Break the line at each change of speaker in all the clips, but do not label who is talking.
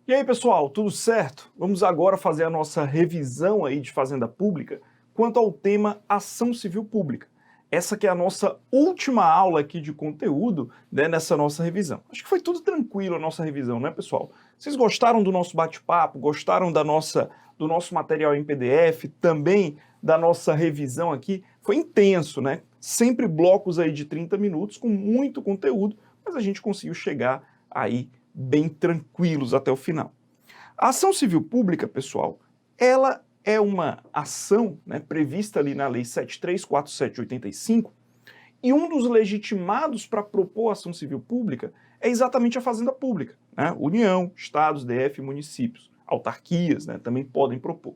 E aí, pessoal, tudo certo? Vamos agora fazer a nossa revisão aí de Fazenda Pública quanto ao tema Ação Civil Pública. Essa que é a nossa última aula aqui de conteúdo, né, nessa nossa revisão. Acho que foi tudo tranquilo a nossa revisão, né, pessoal? Vocês gostaram do nosso bate-papo? Gostaram do nosso material em PDF? Também da nossa revisão aqui? Foi intenso, né? Sempre blocos aí de 30 minutos com muito conteúdo, mas a gente conseguiu chegar aí bem tranquilos até o final. A ação civil pública, pessoal, ela é uma ação, né, prevista ali na Lei 7347/85, e um dos legitimados para propor ação civil pública é exatamente a Fazenda Pública, né? União, Estados, DF, municípios, autarquias, né, também podem propor.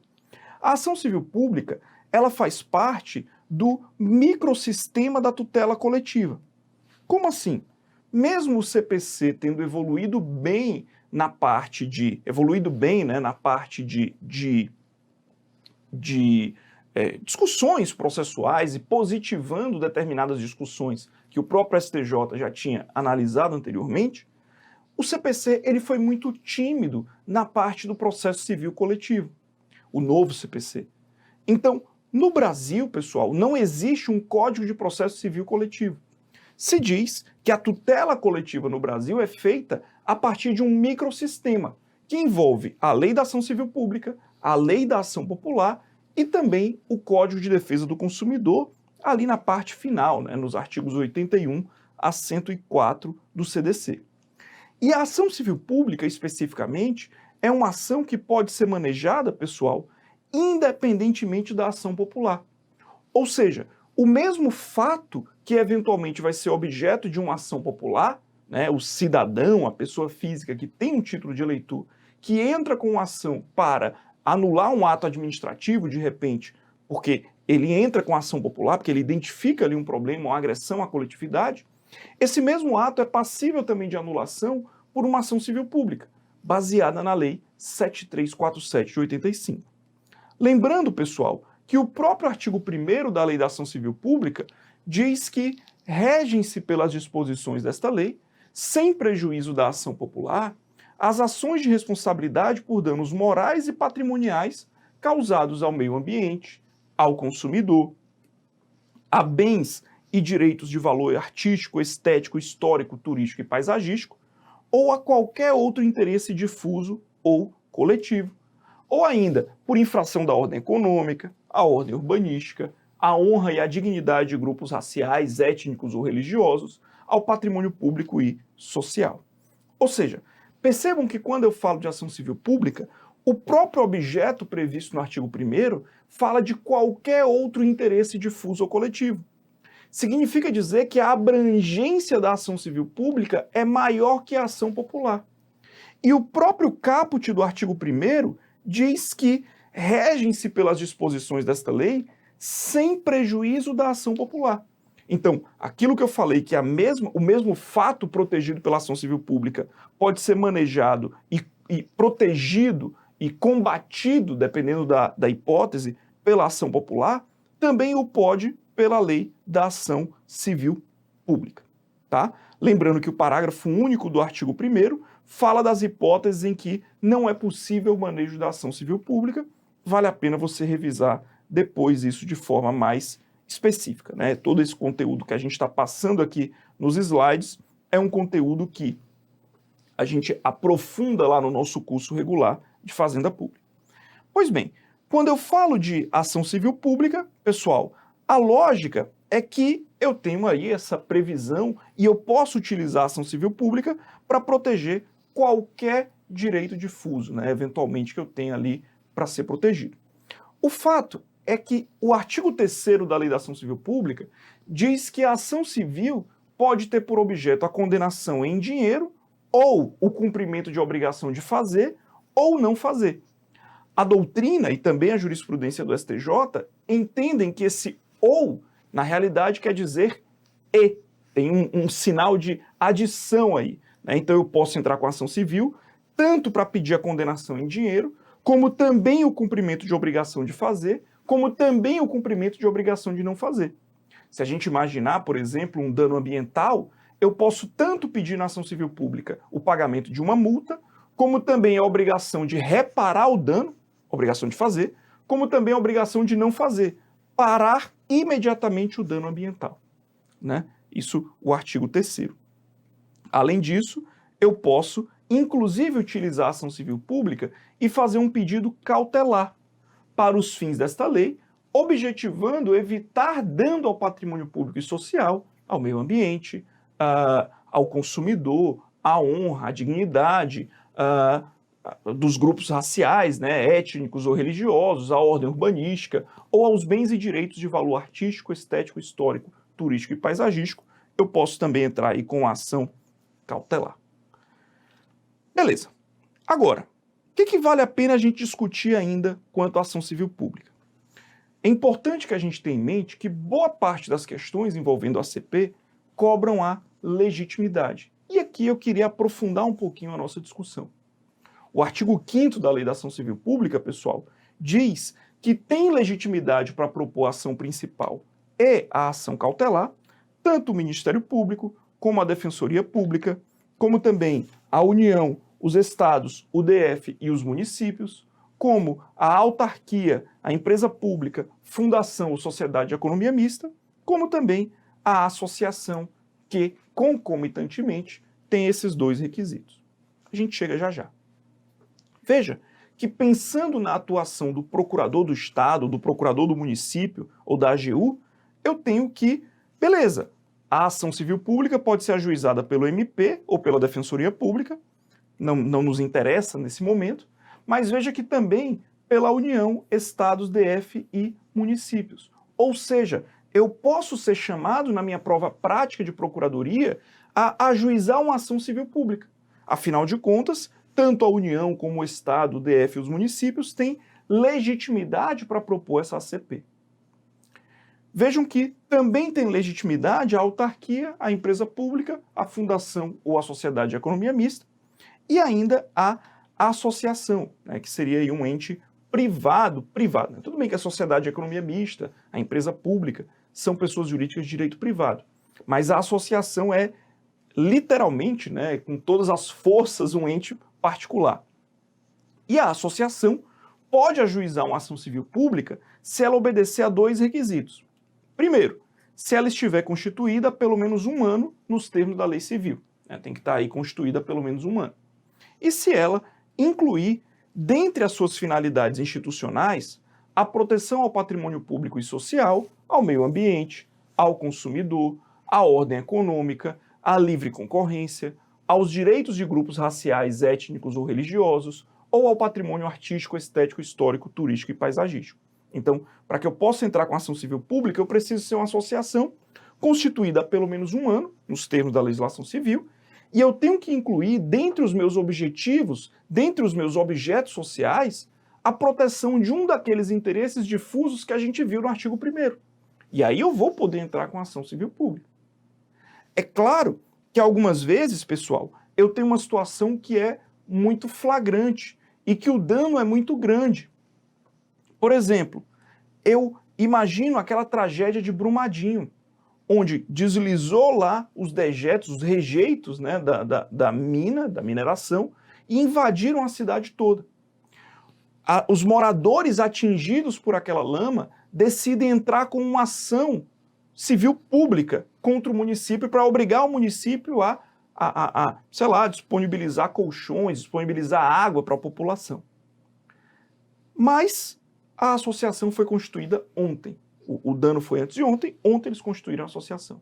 A ação civil pública, ela faz parte do microsistema da tutela coletiva. Como assim? Mesmo o CPC tendo evoluído bem na parte de discussões processuais e positivando determinadas discussões que o próprio STJ já tinha analisado anteriormente, o CPC ele foi muito tímido na parte do processo civil coletivo, o novo CPC. Então, no Brasil, pessoal, não existe um Código de Processo Civil Coletivo. Se diz que a tutela coletiva no Brasil é feita a partir de um microsistema, que envolve a Lei da Ação Civil Pública, a Lei da Ação Popular e também o Código de Defesa do Consumidor, ali na parte final, né, nos artigos 81 a 104 do CDC. E a ação civil pública, especificamente, é uma ação que pode ser manejada, pessoal, independentemente da ação popular. Ou seja, o mesmo fato que eventualmente vai ser objeto de uma ação popular, né, o cidadão, a pessoa física que tem um título de eleitor, que entra com uma ação para anular um ato administrativo, de repente, porque ele entra com a ação popular, porque ele identifica ali um problema, uma agressão à coletividade, esse mesmo ato é passível também de anulação por uma ação civil pública, baseada na Lei 7347 de 85. Lembrando, pessoal, que o próprio artigo 1º da Lei da Ação Civil Pública diz que regem-se pelas disposições desta lei, sem prejuízo da ação popular, as ações de responsabilidade por danos morais e patrimoniais causados ao meio ambiente, ao consumidor, a bens e direitos de valor artístico, estético, histórico, turístico e paisagístico, ou a qualquer outro interesse difuso ou coletivo, ou ainda por infração da ordem econômica, a ordem urbanística, a honra e a dignidade de grupos raciais, étnicos ou religiosos, ao patrimônio público e social. Ou seja, percebam que quando eu falo de ação civil pública, o próprio objeto previsto no artigo 1º fala de qualquer outro interesse difuso ou coletivo. Significa dizer que a abrangência da ação civil pública é maior que a ação popular. E o próprio caput do artigo 1º diz que regem-se pelas disposições desta lei sem prejuízo da ação popular. Então, aquilo que eu falei, que o mesmo fato protegido pela ação civil pública pode ser manejado e protegido e combatido, dependendo da hipótese, pela ação popular, também o pode pela Lei da Ação Civil Pública. Tá? Lembrando que o parágrafo único do artigo 1º fala das hipóteses em que não é possível o manejo da ação civil pública. Vale a pena você revisar depois isso de forma mais específica, né? Todo esse conteúdo que a gente está passando aqui nos slides é um conteúdo que a gente aprofunda lá no nosso curso regular de Fazenda Pública. Pois bem, quando eu falo de ação civil pública, pessoal, a lógica é que eu tenho aí essa previsão e eu posso utilizar a ação civil pública para proteger qualquer direito difuso, né, eventualmente que eu tenha ali para ser protegido. O fato é que o artigo 3º da Lei da Ação Civil Pública diz que a ação civil pode ter por objeto a condenação em dinheiro ou o cumprimento de obrigação de fazer ou não fazer. A doutrina e também a jurisprudência do STJ entendem que esse ou, na realidade, quer dizer e. Tem um sinal de adição aí, né? Então eu posso entrar com ação civil, tanto para pedir a condenação em dinheiro, como também o cumprimento de obrigação de fazer, como também o cumprimento de obrigação de não fazer. Se a gente imaginar, por exemplo, um dano ambiental, eu posso tanto pedir na ação civil pública o pagamento de uma multa, como também a obrigação de reparar o dano, obrigação de fazer, como também a obrigação de não fazer, parar imediatamente o dano ambiental, né? Isso o artigo 3º. Além disso, eu posso, inclusive, utilizar a ação civil pública e fazer um pedido cautelar para os fins desta lei, objetivando evitar dano ao patrimônio público e social, ao meio ambiente, ao consumidor, à honra, à dignidade dos grupos raciais, né, étnicos ou religiosos, à ordem urbanística ou aos bens e direitos de valor artístico, estético, histórico, turístico e paisagístico. Eu posso também entrar aí com a ação cautelar. Beleza. Agora, o que vale a pena a gente discutir ainda quanto à ação civil pública? É importante que a gente tenha em mente que boa parte das questões envolvendo a ACP cobram a legitimidade. E aqui eu queria aprofundar um pouquinho a nossa discussão. O artigo 5º da Lei da Ação Civil Pública, pessoal, diz que tem legitimidade para propor a ação principal e a ação cautelar, tanto o Ministério Público, como a Defensoria Pública, como também a União, os estados, o DF e os municípios, como a autarquia, a empresa pública, fundação ou sociedade de economia mista, como também a associação que, concomitantemente, tem esses dois requisitos. A gente chega já já. Veja que pensando na atuação do procurador do estado, do procurador do município ou da AGU, eu tenho que, beleza, a ação civil pública pode ser ajuizada pelo MP ou pela Defensoria Pública, não nos interessa nesse momento, mas veja que também pela União, estados, DF e municípios. Ou seja, eu posso ser chamado na minha prova prática de procuradoria a ajuizar uma ação civil pública. Afinal de contas, tanto a União como o estado, o DF e os municípios têm legitimidade para propor essa ACP. Vejam que também tem legitimidade a autarquia, a empresa pública, a fundação ou a sociedade de economia mista e ainda a associação, né, que seria aí um ente privado. Tudo bem que a sociedade de economia mista, a empresa pública, são pessoas jurídicas de direito privado, mas a associação é literalmente, né, com todas as forças, um ente particular. E a associação pode ajuizar uma ação civil pública se ela obedecer a dois requisitos. Primeiro, se ela estiver constituída há pelo menos 1 ano nos termos da lei civil. Né, tem que estar aí constituída há pelo menos 1 ano. E se ela incluir, dentre as suas finalidades institucionais, a proteção ao patrimônio público e social, ao meio ambiente, ao consumidor, à ordem econômica, à livre concorrência, aos direitos de grupos raciais, étnicos ou religiosos, ou ao patrimônio artístico, estético, histórico, turístico e paisagístico. Então, para que eu possa entrar com ação civil pública, eu preciso ser uma associação constituída há pelo menos 1 ano, nos termos da legislação civil, e eu tenho que incluir, dentre os meus objetivos, dentre os meus objetos sociais, a proteção de um daqueles interesses difusos que a gente viu no artigo 1º. E aí eu vou poder entrar com ação civil pública. É claro que algumas vezes, pessoal, eu tenho uma situação que é muito flagrante e que o dano é muito grande. Por exemplo, eu imagino aquela tragédia de Brumadinho, onde deslizou lá os dejetos, os rejeitos, né, da mineração, e invadiram a cidade toda. Os moradores atingidos por aquela lama decidem entrar com uma ação civil pública contra o município para obrigar o município sei lá, disponibilizar colchões, disponibilizar água para a população. Mas a associação foi constituída ontem. O dano foi antes de ontem eles constituíram a associação.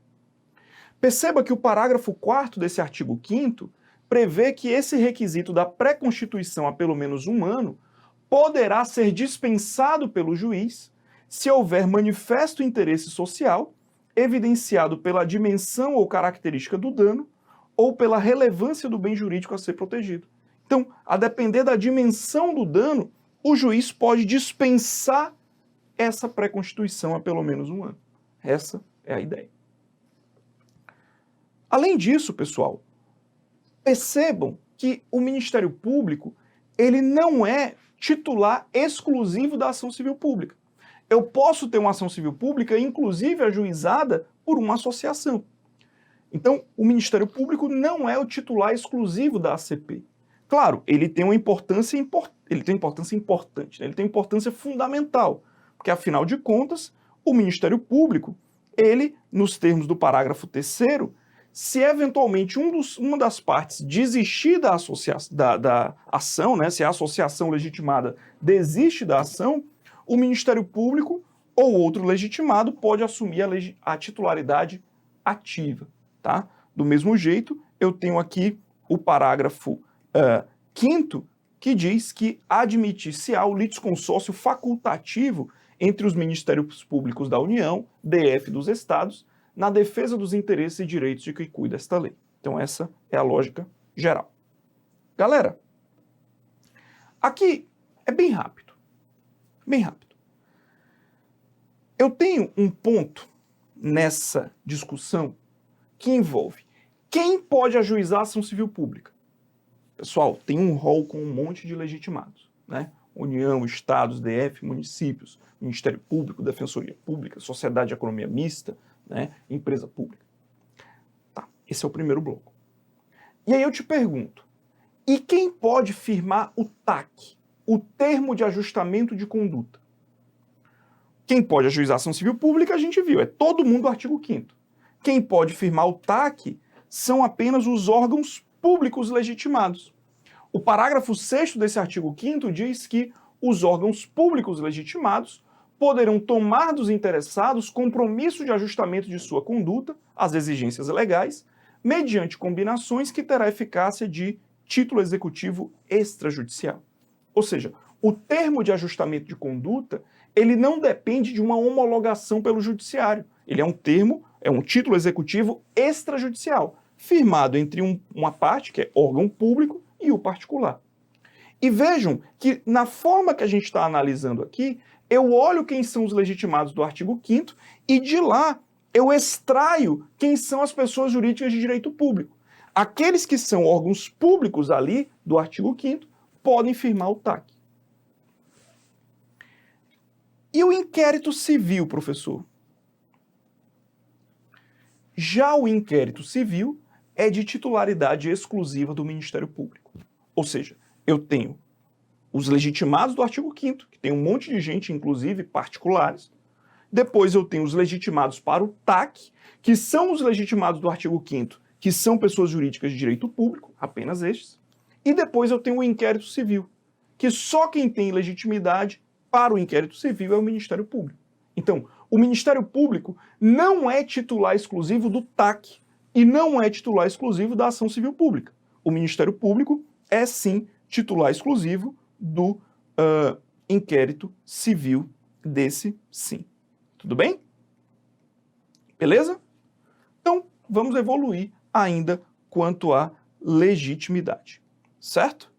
Perceba que o parágrafo 4º desse artigo 5º prevê que esse requisito da pré-constituição há pelo menos 1 ano poderá ser dispensado pelo juiz se houver manifesto interesse social, evidenciado pela dimensão ou característica do dano ou pela relevância do bem jurídico a ser protegido. Então, a depender da dimensão do dano, o juiz pode dispensar essa pré-constituição há pelo menos 1 ano. Essa é a ideia. Além disso, pessoal, percebam que o Ministério Público ele não é titular exclusivo da ação civil pública. Eu posso ter uma ação civil pública, inclusive ajuizada por uma associação. Então, o Ministério Público não é o titular exclusivo da ACP. Claro, ele tem uma importância importante, né? Ele tem uma importância fundamental, porque afinal de contas, o Ministério Público, ele, nos termos do parágrafo 3º, se eventualmente uma das partes desistir da ação, né, se a associação legitimada desiste da ação, o Ministério Público ou outro legitimado pode assumir a titularidade ativa, tá? Do mesmo jeito, eu tenho aqui o parágrafo 5º, que diz que admitir-se-á o litisconsórcio facultativo entre os Ministérios Públicos da União, DF dos Estados, na defesa dos interesses e direitos de quem cuida desta lei. Então essa é a lógica geral. Galera, aqui é bem rápido. Bem rápido. Eu tenho um ponto nessa discussão que envolve quem pode ajuizar a ação civil pública. Pessoal, tem um rol com um monte de legitimados, né? União, Estados, DF, municípios, Ministério Público, Defensoria Pública, Sociedade de Economia Mista, né? Empresa pública. Tá, esse é o primeiro bloco. E aí eu te pergunto, e quem pode firmar o TAC, o termo de ajustamento de conduta? Quem pode ajuizar ação civil pública, a gente viu, é todo mundo do artigo 5º. Quem pode firmar o TAC são apenas os órgãos públicos legitimados. O parágrafo 6º desse artigo 5º diz que os órgãos públicos legitimados poderão tomar dos interessados compromisso de ajustamento de sua conduta às exigências legais, mediante combinações que terá eficácia de título executivo extrajudicial. Ou seja, o termo de ajustamento de conduta, ele não depende de uma homologação pelo judiciário. Ele é um título executivo extrajudicial, firmado entre uma parte, que é órgão público, e o particular. E vejam que, na forma que a gente está analisando aqui, eu olho quem são os legitimados do artigo 5º e de lá eu extraio quem são as pessoas jurídicas de direito público. Aqueles que são órgãos públicos ali do artigo 5º podem firmar o TAC. E o inquérito civil, professor? Já o inquérito civil é de titularidade exclusiva do Ministério Público. Ou seja, eu tenho os legitimados do artigo 5º, que tem um monte de gente, inclusive particulares. Depois eu tenho os legitimados para o TAC, que são os legitimados do artigo 5º, que são pessoas jurídicas de direito público, apenas estes. E depois eu tenho o inquérito civil, que só quem tem legitimidade para o inquérito civil é o Ministério Público. Então, o Ministério Público não é titular exclusivo do TAC e não é titular exclusivo da ação civil pública. O Ministério Público é, sim, titular exclusivo do inquérito civil desse sim. Tudo bem? Beleza? Então, vamos evoluir ainda quanto à legitimidade. Certo?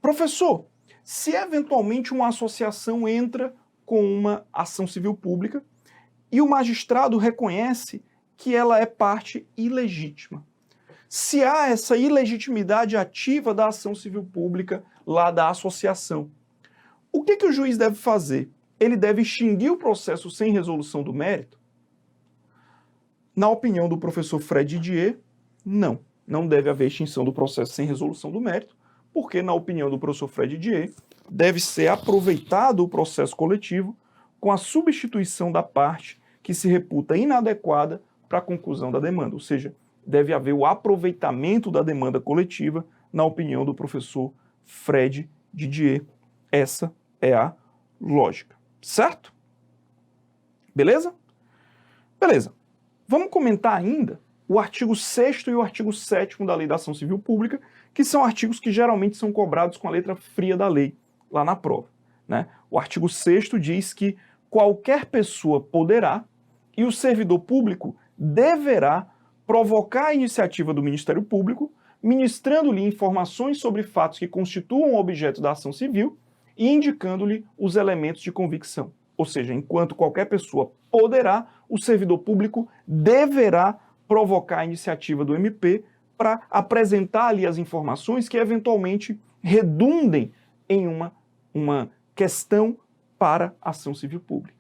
Professor, se eventualmente uma associação entra com uma ação civil pública e o magistrado reconhece que ela é parte ilegítima, se há essa ilegitimidade ativa da ação civil pública lá da associação, o que o juiz deve fazer? Ele deve extinguir o processo sem resolução do mérito? Na opinião do professor Fred Didier, não. Não deve haver extinção do processo sem resolução do mérito, porque, na opinião do professor Fred Didier, deve ser aproveitado o processo coletivo com a substituição da parte que se reputa inadequada para a conclusão da demanda, ou seja, deve haver o aproveitamento da demanda coletiva, na opinião do professor Fred Didier. Essa é a lógica, certo? Beleza? Beleza. Vamos comentar ainda o artigo 6º e o artigo 7º da Lei da Ação Civil Pública, que são artigos que geralmente são cobrados com a letra fria da lei, lá na prova, né? O artigo 6º diz que qualquer pessoa poderá e o servidor público deverá provocar a iniciativa do Ministério Público, ministrando-lhe informações sobre fatos que constituam o objeto da ação civil e indicando-lhe os elementos de convicção. Ou seja, enquanto qualquer pessoa poderá, o servidor público deverá provocar a iniciativa do MP para apresentar ali as informações que eventualmente redundem em uma questão para a ação civil pública.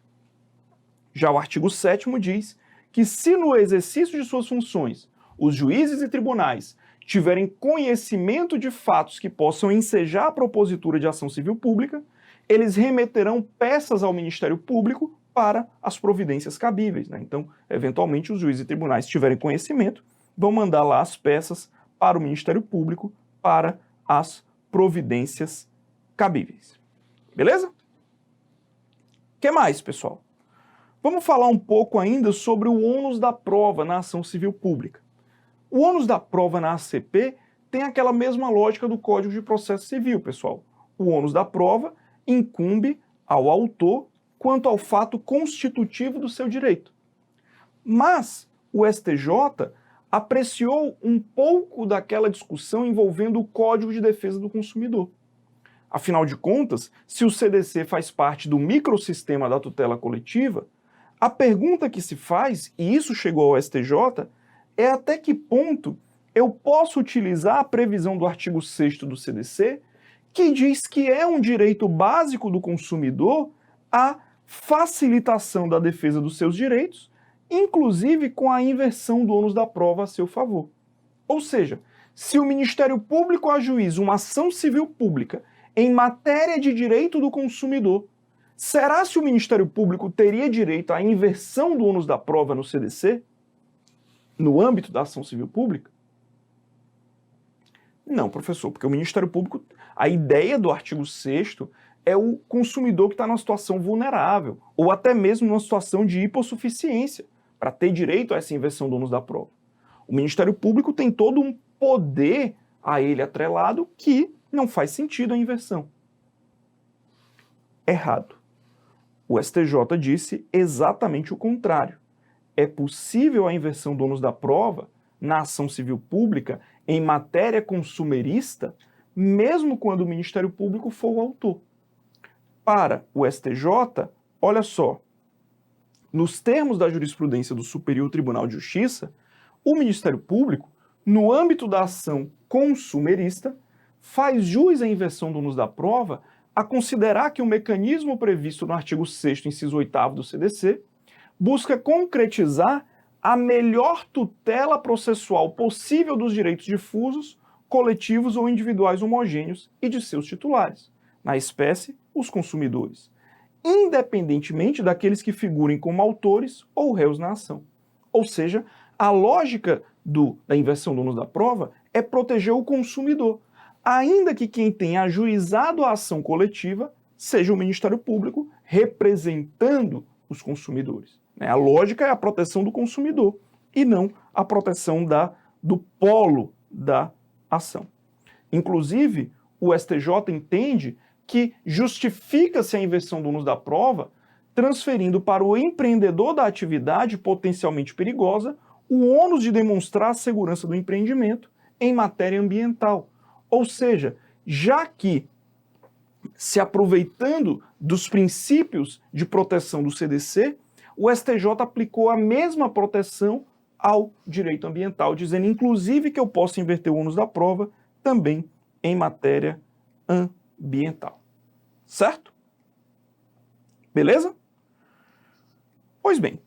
Já o artigo 7º diz que se no exercício de suas funções os juízes e tribunais tiverem conhecimento de fatos que possam ensejar a propositura de ação civil pública, eles remeterão peças ao Ministério Público para as providências cabíveis, né? Então, eventualmente, os juízes e tribunais, se tiverem conhecimento, vão mandar lá as peças para o Ministério Público para as providências cabíveis. Beleza? O que mais, pessoal? Vamos falar um pouco ainda sobre o ônus da prova na ação civil pública. O ônus da prova na ACP tem aquela mesma lógica do Código de Processo Civil, pessoal. O ônus da prova incumbe ao autor quanto ao fato constitutivo do seu direito. Mas o STJ apreciou um pouco daquela discussão envolvendo o Código de Defesa do Consumidor. Afinal de contas, se o CDC faz parte do microsistema da tutela coletiva, a pergunta que se faz, e isso chegou ao STJ, é até que ponto eu posso utilizar a previsão do artigo 6º do CDC, que diz que é um direito básico do consumidor a facilitação da defesa dos seus direitos, inclusive com a inversão do ônus da prova a seu favor. Ou seja, se o Ministério Público ajuiza uma ação civil pública em matéria de direito do consumidor, será se o Ministério Público teria direito à inversão do ônus da prova no CDC, no âmbito da ação civil pública? Não, professor, porque o Ministério Público, a ideia do artigo 6º é o consumidor que está numa situação vulnerável, ou até mesmo numa situação de hipossuficiência, para ter direito a essa inversão do ônus da prova. O Ministério Público tem todo um poder a ele atrelado que não faz sentido a inversão. Errado. O STJ disse exatamente o contrário. É possível a inversão do ônus da prova na ação civil pública em matéria consumerista, mesmo quando o Ministério Público for o autor. Para o STJ, olha só, nos termos da jurisprudência do Superior Tribunal de Justiça, o Ministério Público, no âmbito da ação consumerista, faz jus à inversão do ônus da prova a considerar que o mecanismo previsto no artigo 6º, inciso 8º do CDC, busca concretizar a melhor tutela processual possível dos direitos difusos, coletivos ou individuais homogêneos e de seus titulares, na espécie, os consumidores, independentemente daqueles que figurem como autores ou réus na ação. Ou seja, a lógica da inversão do ônus da prova é proteger o consumidor, ainda que quem tenha ajuizado a ação coletiva seja o Ministério Público representando os consumidores. A lógica é a proteção do consumidor e não a proteção do polo da ação. Inclusive, o STJ entende que justifica-se a inversão do ônus da prova transferindo para o empreendedor da atividade potencialmente perigosa o ônus de demonstrar a segurança do empreendimento em matéria ambiental. Ou seja, já que, se aproveitando dos princípios de proteção do CDC, o STJ aplicou a mesma proteção ao direito ambiental, dizendo inclusive que eu posso inverter o ônus da prova também em matéria ambiental. Certo? Beleza? Pois bem,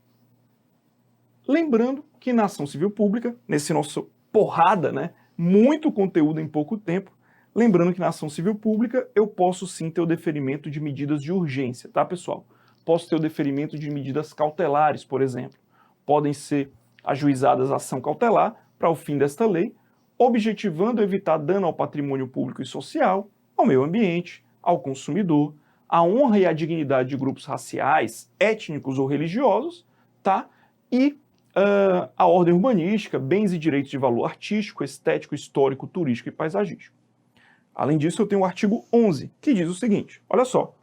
lembrando que na ação civil pública, nesse nosso porrada, né, muito conteúdo em pouco tempo, lembrando que na ação civil pública eu posso sim ter o deferimento de medidas de urgência, tá, pessoal? Posso ter o deferimento de medidas cautelares, por exemplo. Podem ser ajuizadas a ação cautelar para o fim desta lei, objetivando evitar dano ao patrimônio público e social, ao meio ambiente, ao consumidor, à honra e à dignidade de grupos raciais, étnicos ou religiosos, tá? E a ordem urbanística, bens e direitos de valor artístico, estético, histórico, turístico e paisagístico. Além disso, eu tenho o artigo 11, que diz o seguinte, olha só.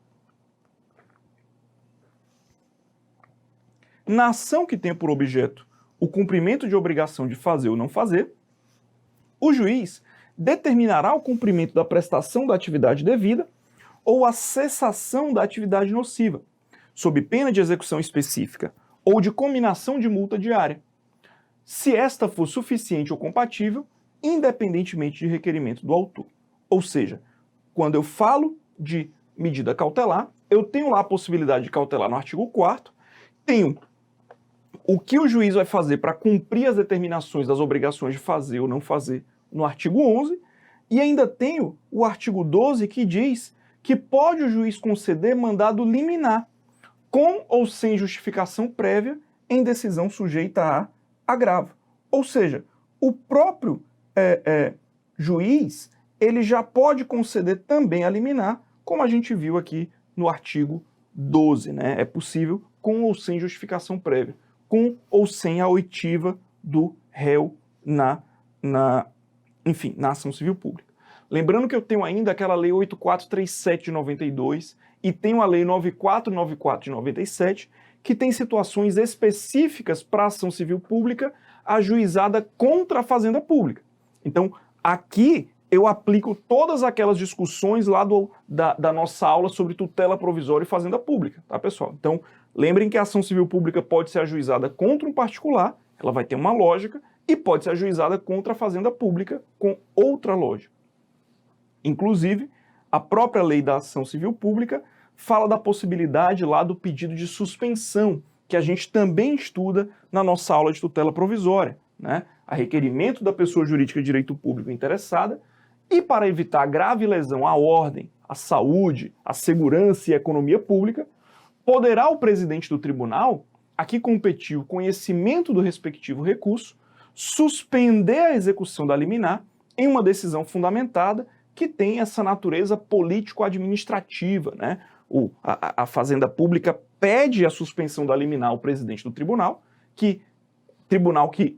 Na ação que tem por objeto o cumprimento de obrigação de fazer ou não fazer, o juiz determinará o cumprimento da prestação da atividade devida ou a cessação da atividade nociva, sob pena de execução específica ou de cominação de multa diária, se esta for suficiente ou compatível, independentemente de requerimento do autor. Ou seja, quando eu falo de medida cautelar, eu tenho lá a possibilidade de cautelar no artigo 4º, tenho o que o juiz vai fazer para cumprir as determinações das obrigações de fazer ou não fazer no artigo 11, e ainda tenho o artigo 12 que diz que pode o juiz conceder mandado liminar, com ou sem justificação prévia, em decisão sujeita a agravo. Ou seja, o próprio juiz, ele já pode conceder também a liminar, como a gente viu aqui no artigo 12, né? É possível com ou sem justificação prévia, com ou sem a oitiva do réu na ação civil pública. Lembrando que eu tenho ainda aquela lei 8437 de 92 e tenho a lei 9494 de 97, que tem situações específicas para ação civil pública ajuizada contra a fazenda pública. Então, aqui eu aplico todas aquelas discussões lá da nossa aula sobre tutela provisória e fazenda pública, tá, pessoal? Então, lembrem que a ação civil pública pode ser ajuizada contra um particular, ela vai ter uma lógica, e pode ser ajuizada contra a fazenda pública com outra lógica. Inclusive, a própria lei da ação civil pública fala da possibilidade lá do pedido de suspensão, que a gente também estuda na nossa aula de tutela provisória, né? A requerimento da pessoa jurídica de direito público interessada, e para evitar grave lesão à ordem, à saúde, à segurança e à economia pública, poderá o presidente do tribunal, a que competiu o conhecimento do respectivo recurso, suspender a execução da liminar em uma decisão fundamentada que tem essa natureza político-administrativa, né? A Fazenda Pública pede a suspensão da liminar ao presidente do tribunal que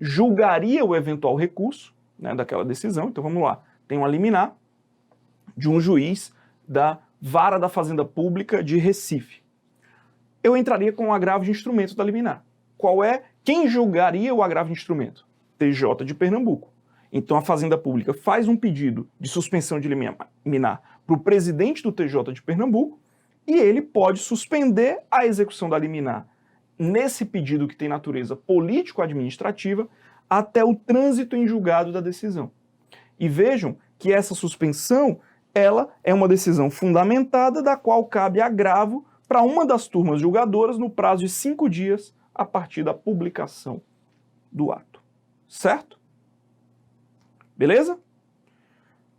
julgaria o eventual recurso, né, daquela decisão. Então vamos lá, tem uma liminar de um juiz da Vara da Fazenda Pública de Recife. Eu entraria com o agravo de instrumento da liminar. Quem julgaria o agravo de instrumento? TJ de Pernambuco. Então a Fazenda Pública faz um pedido de suspensão de liminar para o presidente do TJ de Pernambuco e ele pode suspender a execução da liminar nesse pedido que tem natureza político-administrativa até o trânsito em julgado da decisão. E vejam que essa suspensão, ela é uma decisão fundamentada da qual cabe agravo para uma das turmas julgadoras no prazo de 5 dias a partir da publicação do ato. Certo? Beleza? O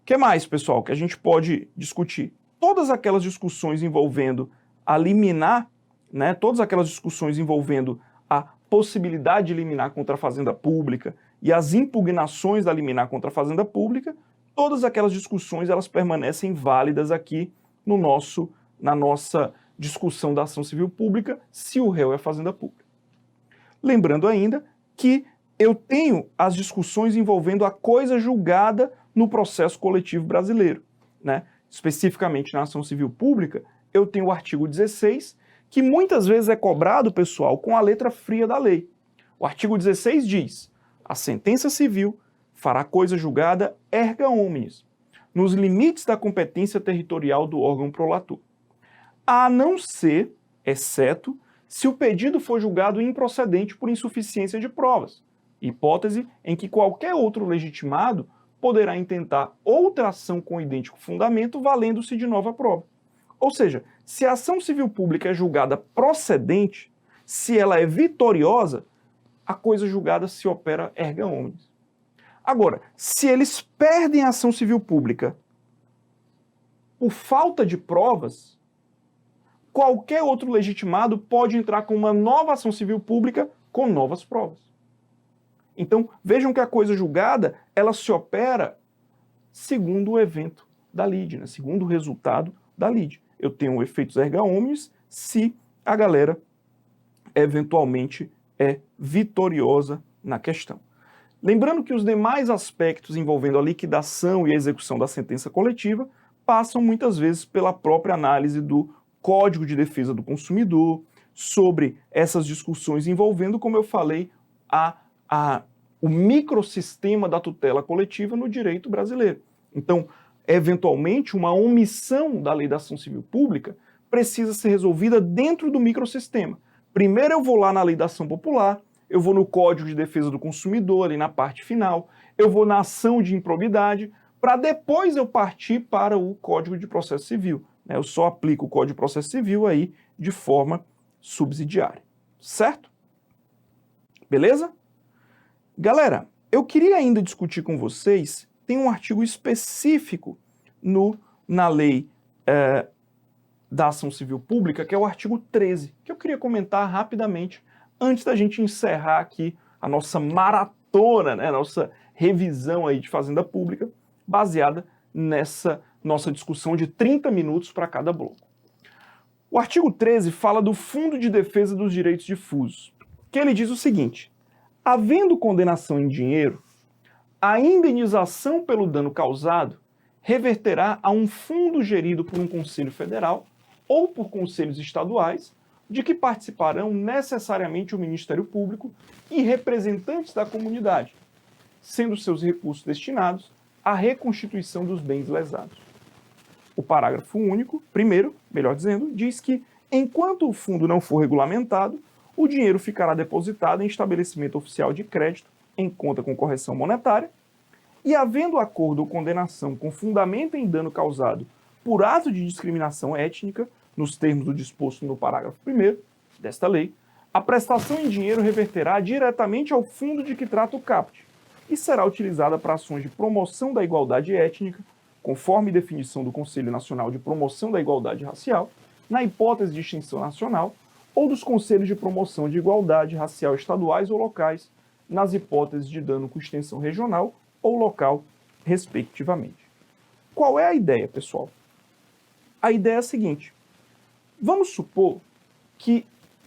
que mais, pessoal, que a gente pode discutir? Todas aquelas discussões envolvendo a liminar, né, todas aquelas discussões envolvendo a possibilidade de liminar contra a Fazenda Pública e as impugnações da liminar contra a Fazenda Pública, todas aquelas discussões elas permanecem válidas aqui na nossa discussão da ação civil pública, se o réu é a Fazenda Pública. Lembrando ainda que eu tenho as discussões envolvendo a coisa julgada no processo coletivo brasileiro, né? Especificamente na ação civil pública, eu tenho o artigo 16, que muitas vezes é cobrado, pessoal, com a letra fria da lei. O artigo 16 diz: a sentença civil fará coisa julgada erga omnes, nos limites da competência territorial do órgão prolator, a não ser, exceto, se o pedido for julgado improcedente por insuficiência de provas, hipótese em que qualquer outro legitimado poderá intentar outra ação com idêntico fundamento, valendo-se de nova prova. Ou seja, se a ação civil pública é julgada procedente, se ela é vitoriosa, a coisa julgada se opera erga omnes. Agora, se eles perdem a ação civil pública por falta de provas, qualquer outro legitimado pode entrar com uma nova ação civil pública com novas provas. Então, vejam que a coisa julgada, ela se opera segundo o evento da lide, né? Segundo o resultado da lide. Eu tenho efeitos erga omnes se a galera eventualmente é vitoriosa na questão. Lembrando que os demais aspectos envolvendo a liquidação e a execução da sentença coletiva passam muitas vezes pela própria análise do Código de Defesa do Consumidor, sobre essas discussões envolvendo, como eu falei, o microsistema da tutela coletiva no direito brasileiro. Então, eventualmente, uma omissão da lei da ação civil pública precisa ser resolvida dentro do microsistema. Primeiro eu vou lá na lei da ação popular, eu vou no Código de Defesa do Consumidor, ali na parte final, eu vou na ação de improbidade, para depois eu partir para o Código de Processo Civil. Eu só aplico o Código de Processo Civil aí de forma subsidiária. Certo? Beleza? Galera, eu queria ainda discutir com vocês tem um artigo específico na lei da ação civil pública, que é o artigo 13, que eu queria comentar rapidamente antes da gente encerrar aqui a nossa maratona, né, a nossa revisão aí de Fazenda Pública, baseada nessa nossa discussão de 30 minutos para cada bloco. O artigo 13 fala do Fundo de Defesa dos Direitos Difusos, que ele diz o seguinte: havendo condenação em dinheiro, a indenização pelo dano causado reverterá a um fundo gerido por um Conselho Federal ou por conselhos estaduais, de que participarão necessariamente o Ministério Público e representantes da comunidade, sendo seus recursos destinados à reconstituição dos bens lesados. O parágrafo único, primeiro, melhor dizendo, diz que, enquanto o fundo não for regulamentado, o dinheiro ficará depositado em estabelecimento oficial de crédito, em conta com correção monetária, e havendo acordo ou condenação com fundamento em dano causado por ato de discriminação étnica, nos termos do disposto no parágrafo 1º desta lei, a prestação em dinheiro reverterá diretamente ao fundo de que trata o caput e será utilizada para ações de promoção da igualdade étnica, conforme definição do Conselho Nacional de Promoção da Igualdade Racial, na hipótese de extinção nacional, ou dos Conselhos de Promoção de Igualdade Racial estaduais ou locais, nas hipóteses de dano com extensão regional ou local, respectivamente. Qual é a ideia, pessoal? A ideia é a seguinte: vamos supor que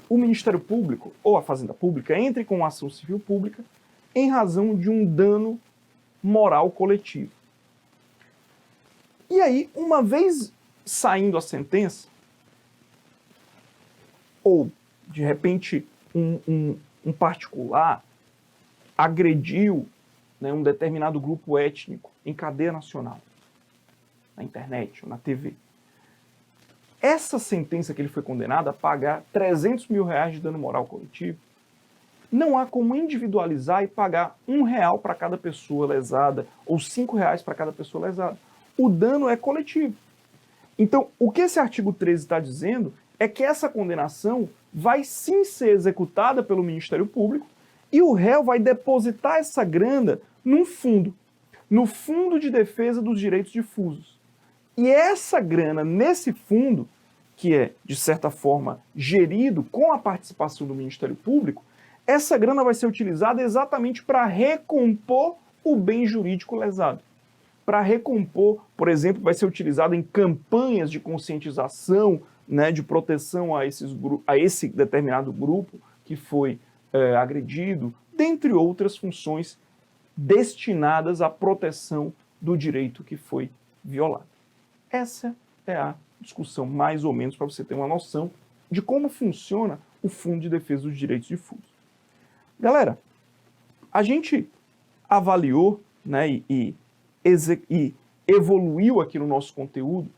o Ministério Público ou a Fazenda Pública entre com uma ação civil pública em razão de um dano moral coletivo. E aí, uma vez saindo a sentença, ou de repente um particular agrediu, né, um determinado grupo étnico em cadeia nacional, na internet ou na TV, essa sentença que ele foi condenado a pagar 300 mil reais de dano moral coletivo, não há como individualizar e pagar R$1 para cada pessoa lesada ou R$5 para cada pessoa lesada. O dano é coletivo. Então, o que esse artigo 13 está dizendo é que essa condenação vai sim ser executada pelo Ministério Público e o réu vai depositar essa grana num fundo, no Fundo de Defesa dos Direitos Difusos. E essa grana nesse fundo, que é, de certa forma, gerido com a participação do Ministério Público, essa grana vai ser utilizada exatamente para recompor o bem jurídico lesado. Para recompor, por exemplo, vai ser utilizado em campanhas de conscientização, né, de proteção a esse determinado grupo que foi agredido, dentre outras funções destinadas à proteção do direito que foi violado. Essa é a discussão, mais ou menos, para você ter uma noção de como funciona o Fundo de Defesa dos Direitos Difusos. Galera, a gente avaliou, né, e evoluiu aqui no nosso conteúdo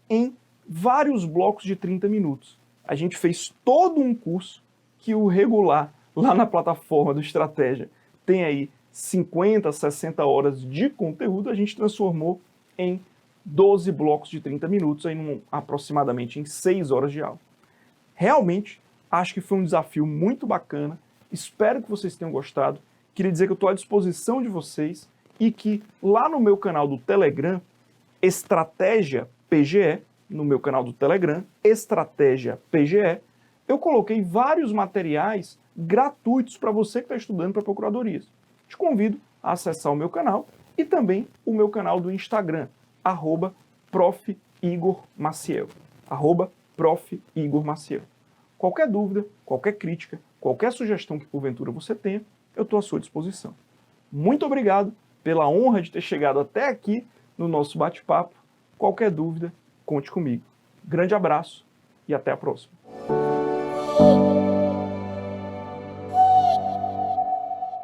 em vários blocos de 30 minutos. A gente fez todo um curso que o regular, lá na plataforma do Estratégia, tem aí 50, 60 horas de conteúdo, a gente transformou em 12 blocos de 30 minutos, aí aproximadamente em 6 horas de aula. Realmente, acho que foi um desafio muito bacana, espero que vocês tenham gostado, queria dizer que eu estou à disposição de vocês e que lá no meu canal do Telegram, Estratégia PGE, no meu canal do Telegram, Estratégia PGE, eu coloquei vários materiais gratuitos para você que está estudando para procuradorias. Te convido a acessar o meu canal e também o meu canal do Instagram, @Prof. Igor Maciel, @Prof. Igor Maciel. Qualquer dúvida, qualquer crítica, qualquer sugestão que porventura você tenha, eu estou à sua disposição. Muito obrigado pela honra de ter chegado até aqui no nosso bate-papo. Qualquer dúvida, conte comigo. Grande abraço e até a próxima.